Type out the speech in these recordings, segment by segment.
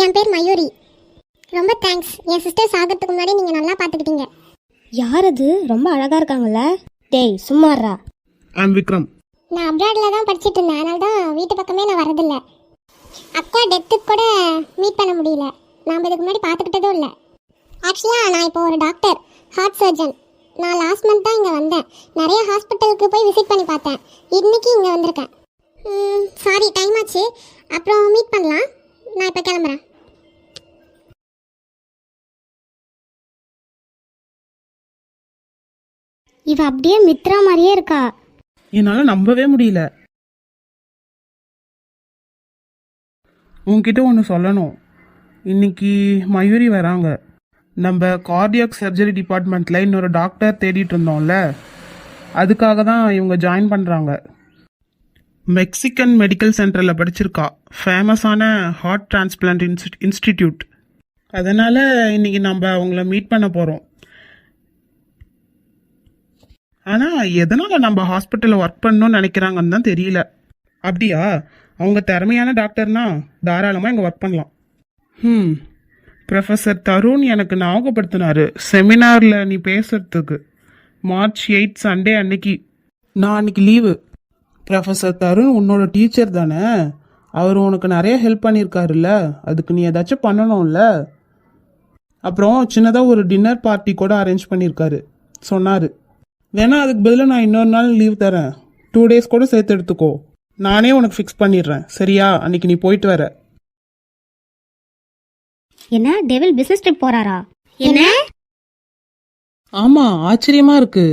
என் பேர் மயூரி. ரொம்ப தேங்க்ஸ். என் சிஸ்டர் சாகிறதுக்கு முன்னாடி நீங்கள் நல்லா பார்த்துக்கிட்டீங்க. யார் அது? ரொம்ப அழகாக இருக்காங்கல்ல. டேய் சும்மாறா. ஐம் விக்ரம். நான் அப்ராடில் தான் படிச்சுட்டு இருந்தேன், அதனால தான் வீட்டு பக்கமே நான் வரதில்லை. அக்கா டெத்துக்கு கூட மீட் பண்ண முடியல. நாம் இதுக்கு முன்னாடி பார்த்துக்கிட்டதும் இல்லை. ஆக்சுவலாக நான் இப்போ ஒரு டாக்டர், ஹார்ட் சர்ஜன். நான் லாஸ்ட் மந்த் தான் இங்கே வந்தேன். நிறைய ஹாஸ்பிட்டலுக்கு போய் விசிட் பண்ணி பார்த்தேன். இன்றைக்கி இங்கே வந்திருக்கேன். சாரி, டைம் ஆச்சு. அப்புறம் மீட் பண்ணலாம். நான் இப்போ கிளம்புறேன். இவ அப்படியே மித்ரா மாதிரியே இருக்கா. என்னால் நம்பவே முடியல. உன்கிட்ட ஒன்று சொல்லணும். இன்னைக்கு மயூரி வராங்க. நம்ம கார்டியாக் சர்ஜரி டிபார்ட்மெண்ட்டில் இன்னொரு டாக்டர் தேடிட்டு இருந்தோம்ல, அதுக்காக தான் இவங்க ஜாயின் பண்ணுறாங்க. மெக்சிகன் மெடிக்கல் சென்டரில் படிச்சிருக்கா. ஃபேமஸான ஹார்ட் டிரான்ஸ்பிளான்ட் இன்ஸ்டிடியூட். அதனால் இன்னைக்கு நம்ம அவங்கள மீட் பண்ண போகிறோம். ஆனால் எதனால் நம்ம ஹாஸ்பிட்டலில் ஒர்க் பண்ணணும்னு நினைக்கிறாங்கன்னு தான் தெரியல. அப்படியா? அவங்க திறமையான டாக்டர்னா தாராளமாக இங்கே ஒர்க் பண்ணலாம். ப்ரொஃபஸர் தருண் எனக்கு ஞாபகப்படுத்தினாரு செமினாரில் நீ பேசுறதுக்கு. மார்ச் 8 சண்டே அன்னைக்கு. நான் அன்னைக்கு லீவு. ப்ரொஃபஸர் தருண் உன்னோட டீச்சர் தானே? அவர் உனக்கு நிறைய ஹெல்ப் பண்ணியிருக்காருல்ல, அதுக்கு நீ ஏதாச்சும் பண்ணணும்ல. அப்புறம் சின்னதாக ஒரு டின்னர் பார்ட்டி கூட அரேஞ்ச் பண்ணியிருக்காரு சொன்னார். வேணா அதுக்கு பதிலாக நான் இன்னொரு நாள் லீவ் தரேன். 2 days கூட சேர்த்து எடுத்துக்கோ. நானே உனக்கு ஃபிக்ஸ் பண்ணிடுறேன். சரியா? அன்னைக்கு நீ போயிட்டு வர. என்ன டெவில் பிசினஸ் ட்ரிப் போறாரா? என்ன? ஆமா, ஆச்சரியமா இருக்கு.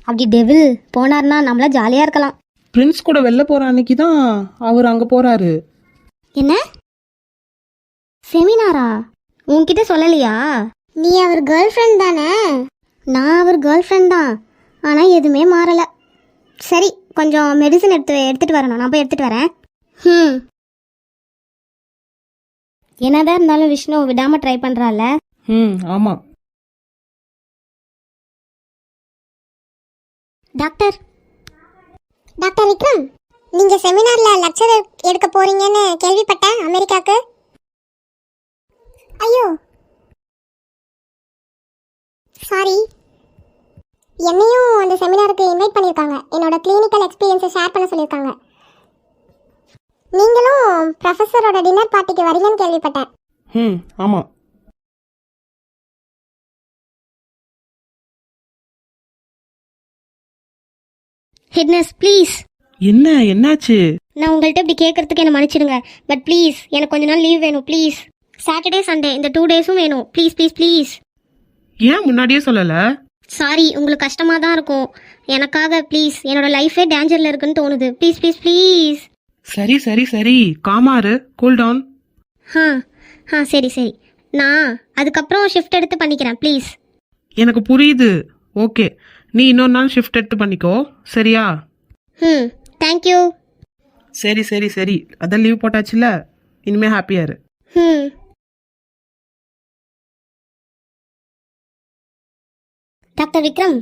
அப்படி டெவில் போனார்னா நம்மள ஜாலியா இருக்கலாம். பிரின்ஸ் கூட வெளில போற அன்னைக்கு தான் அவர் அங்க போறாரு. என்ன செமினாரா? உன்கிட்ட சொல்லலையா? நீ அவர் கேர்ள் ஃப்ரெண்ட் தானே? நான் அவர் கேர்ள் ஃப்ரெண்ட் தான், ஆனால் எதுவுமே மாறலை. சரி, கொஞ்சம் மெடிசன் எடுத்துகிட்டு வரணும். நான் போய் எடுத்துகிட்டு வரேன். என்னதான் இருந்தாலும் விஷ்ணு விடாமல் ட்ரை பண்ணுறாள். ஆமா. டாக்டர் விக்ரம், நீங்க செமினார்ல லெக்சர் எடுக்க போறீங்கன்னு கேள்விப்பட்டேன். அமெரிக்காக்கு. ஐயோ சாரி. என்னையும் அந்த செமினாருக்கு இன்வைட் பண்ணியிருக்காங்க. என்னோட கிளினிக்கல் எக்ஸ்பீரியன்ஸை ஷேர் பண்ண சொல்லியிருக்காங்க. நீங்களும் ப்ரொஃபஸரோட டின்னர் பார்ட்டிக்கு வரீங்கன்னு கேள்விப்பட்டேன். ஆமா. ஹிட்னஸ் ப்ளீஸ். என்னாச்சு? நான் உங்கள்கிட்ட இப்படி கேட்கறதுக்கு என்ன மன்னிச்சிடுங்க. பட் ப்ளீஸ் எனக்கு கொஞ்ச நாள் லீவ் வேணும் ப்ளீஸ். சாட்டர்டே சண்டே இந்த 2 days வேணும் ப்ளீஸ் ப்ளீஸ் ப்ளீஸ். ஏன் முன்னாடியே சொல்லல? சாரி, உங்களுக்கு கஷ்டமாக தான் இருக்கும். எனக்காக ப்ளீஸ். என்னோட லைஃபே டேஞ்சரில் இருக்குன்னு தோணுது. Please please please. சரி சரி சரி, காமாரு, கூல் டவுன். சரி சரி. நான் அதுக்கப்புறம் ஷிஃப்ட் எடுத்து பண்ணிக்கிறேன் ப்ளீஸ். எனக்கு புரியுது. ஓகே, நீ இன்னொரு நாள் ஷிஃப்ட் எடுத்து பண்ணிக்கோ. சரியா? தேங்க்யூ. சரி சரி சரி, அதான் லீவ் போட்டாச்சுல, இனிமே ஹாப்பியா இரு. டாக்டர் விக்ரம்,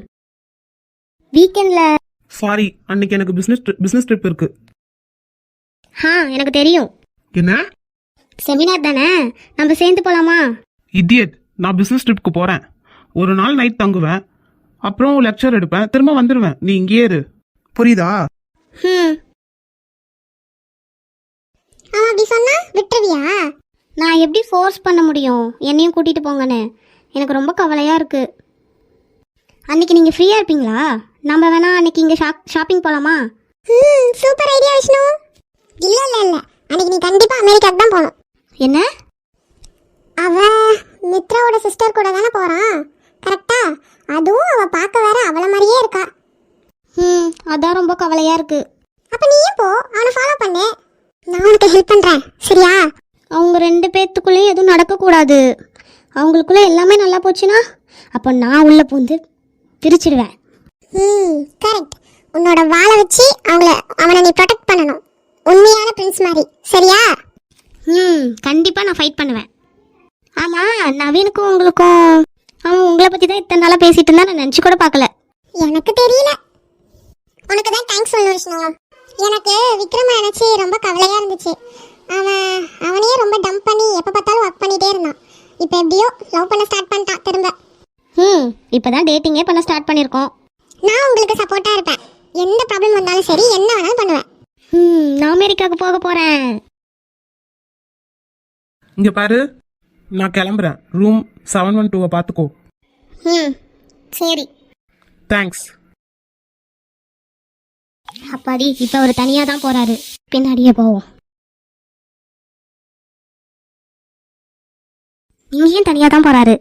வீக்கெண்ட்ல. சாரி, அன்னைக்கு எனக்கு பிசினஸ் ட்ரிப் இருக்கு. எனக்கு தெரியும். என்ன? செமினார் தானே, நம்ம சேர்ந்து போலாமா? இடியட், நான் பிசினஸ் ட்ரிப்க்கு போறேன். ஒரு நாள் நைட் தங்குவேன், அப்புறம் லெக்சர் எடுப்பேன், திரும்ப வந்துடுவேன். நீ இங்கேயே இரு. புரியுதா? அப்படி சொன்னா விட்டுருவியா? நான் எப்படி ஃபோர்ஸ் பண்ண முடியும் என்னையும் கூட்டிட்டு போங்கன்னு? எனக்கு ரொம்ப கவலையா இருக்கு. அன்னைக்கு நீங்க ஃப்ரீயா இருப்பீங்களா? நம்ம வேணா அன்னைக்கு இங்க ஷாப்பிங் போலாமா? Super idea Vishnu. இல்ல அன்னைக்கு நீ கண்டிப்பா அமெரிக்காக்கு தான் போகணும். என்ன? அவ மித்ராவோட சிஸ்டர் கூட தானே போறான், கரெக்டா? அதுவும் அவ பார்க்க வேற அவள மாதிரியே இருக்கா. அதான் ரொம்ப கவலையா இருக்கு. அப்ப நீயும் போ, அவனை ஃபாலோ பண்ணு. நான் உனக்கு ஹெல்ப் பண்றேன், சரியா? அவங்க 2 பேத்துக்குள்ளேயும் எதுவும் நடக்கக்கூடாது. அவங்களுக்குள்ள எல்லாமே நல்லா போச்சுன்னா அப்போ நான் உள்ள பூந்து பிரிச்சிடுவேன். கரெக்ட். உன்னோட வாளை வச்சு அவனை நீ ப்ரொடெக்ட் பண்ணணும், உண்மையான பிரின்ஸ் மாதிரி, சரியா? கண்டிப்பா நான் ஃபைட் பண்ணுவேன். ஆமா, நவீனுக்கும் உங்களுக்கும் அவன் உங்களை பத்தி தான் இத்தனை நாளா பேசிட்டு இருந்தா நான் நினைச்சு கூட பார்க்கல. எனக்கு தெரியல. உனக்கு தான் தேங்க்ஸ் சொல்லணும் விஷ்ணு. எனக்கு விக்ரம நினைச்சு ரொம்ப கவலையா இருந்துச்சு. அவனையே ரொம்ப டம்ப் பண்ணி எப்ப பார்த்தாலும் எப்படியோ லவ் பண்ண ஸ்டார்ட் பண்ணிட்டான் திரும்ப. இப்போ தான் டேட்டிங்கே பண்ண ஸ்டார்ட் பண்ணியிருக்கோம். நான் உங்களுக்கு சப்போர்ட்டா இருப்பேன். எந்த ப்ராப்ளம் வந்தாலும் சரி, என்ன வேணாலும் பண்ணுவேன். நான் அமெரிக்காவுக்கு போக போகிறேன். இங்க பாரு, நான் கிளம்புறேன். ரூம் 712 பார்த்துக்கோ. சரி. தேங்க்ஸ். அப்பாடி, இப்போ அவர் தனியாக தான் போகிறாரு. பின்னாடியே போவோம். இங்கேயும் தனியாக தான் போகிறாரு.